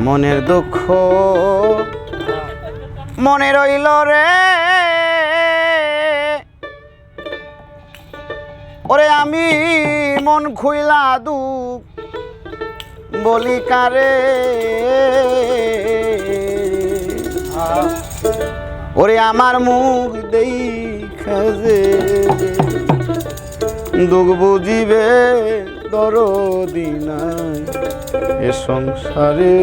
মনের দুঃখ মনে রইল রে, ওরে আমি মন খুইলা দুঃখ বলি কারে, ওরে আমার মুখ দেখা যে দুঃখ বুঝিবে দরদি নাই এ সংসারে।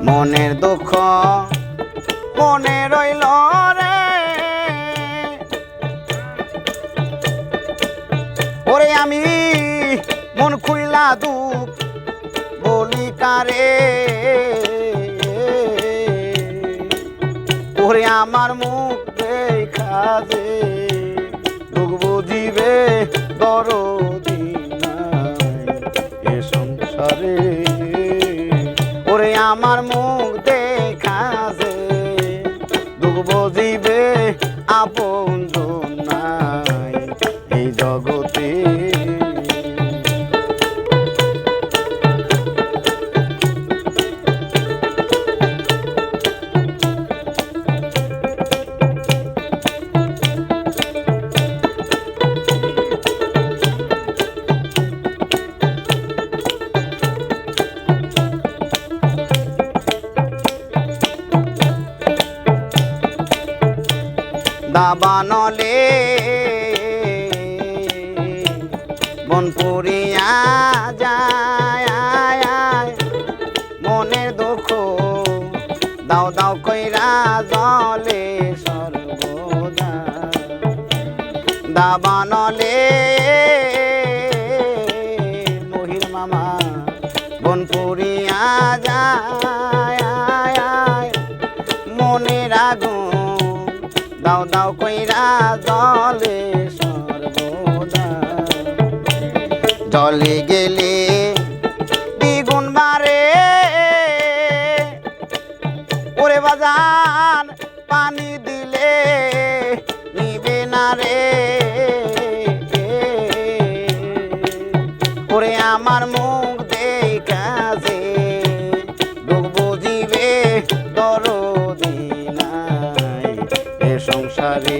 মনের দুঃখ মনে রইল রে, ওরে আমি মন খুইলা দুঃখ বলি কারে, ওরে আমার মুখ দেখা যে দুঃখ বুঝিবে দরদি নাই এ সংসারে, ওরে আমার মুখ দেখা যে দুঃখ বুঝিবে আপনজন নাই এই জগতে। দাবানলে বন পুরিয়া যায়, মনের দুঃখ দাও দাও কইরা জলে সর্বদা। দাবানলে মহির মামা বন পুরিয়া যায়, মনের আগুন দাও দাও কইরা জলে সর্বদা। জলে গেলে দ্বিগুণ বারে, ওরে বাজান পানি দিলে নিবে না রে, ওরে আমার মুখ দেখা যে দুঃখ বুঝিবে দরদি নাই এ সংসারে।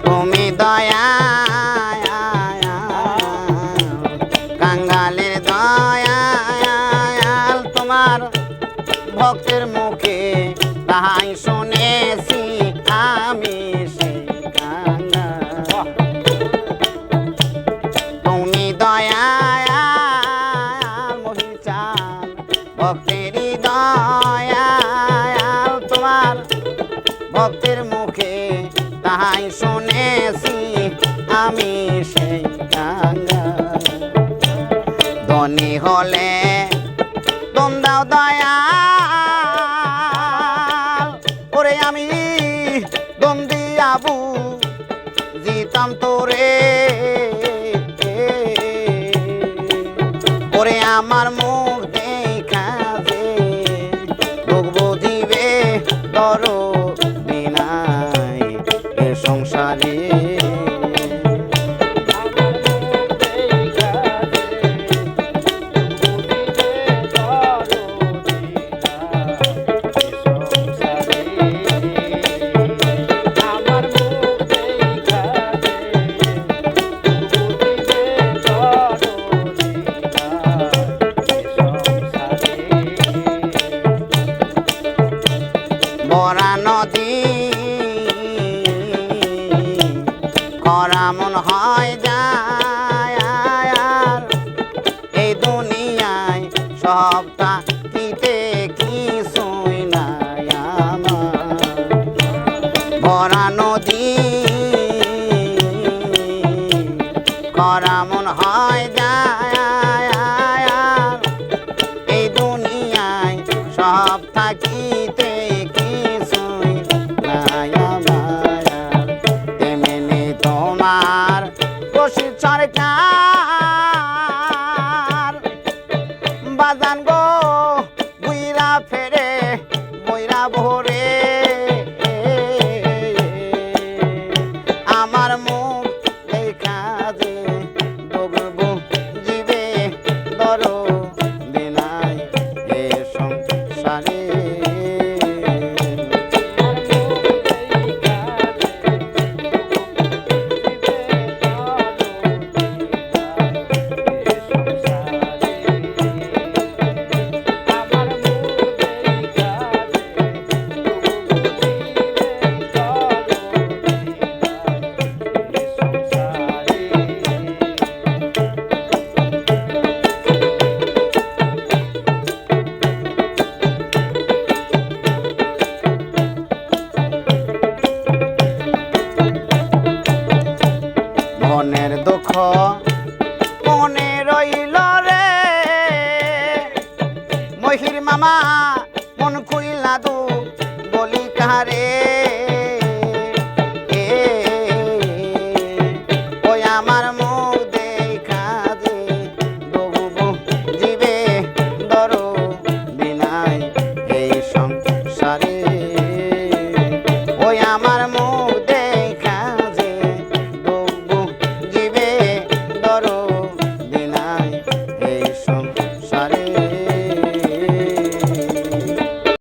তুমি দয়া কাঙ্গালের দয়াল, তোমার ভক্তের মুখে তাহাই শুনেছি আমি সেই কাঙ্গাল। তুমি দয়াল মহিচান ভক্তেরই দয়াল, তোমার ভক্তের মুখে তাহাই শুনেছি আমি সেই কাঙ্গাল। ধনী হলে দম দাও দয়াল, ওরে আমি দম দিয়াবু জিতাম তোরে, ওরে আমার মুখ দেখা যে দুঃখ বুঝিবে দরদি নাই এ সংসারে। বরা নদী খরা মন হয় যায়, এই দুনিয়ায় সবটা কিতে কিছুই নাই আমার। বরা নদী খরা মন হয় যায়, মনে রইল রে মহির মামা মন খুইলা দু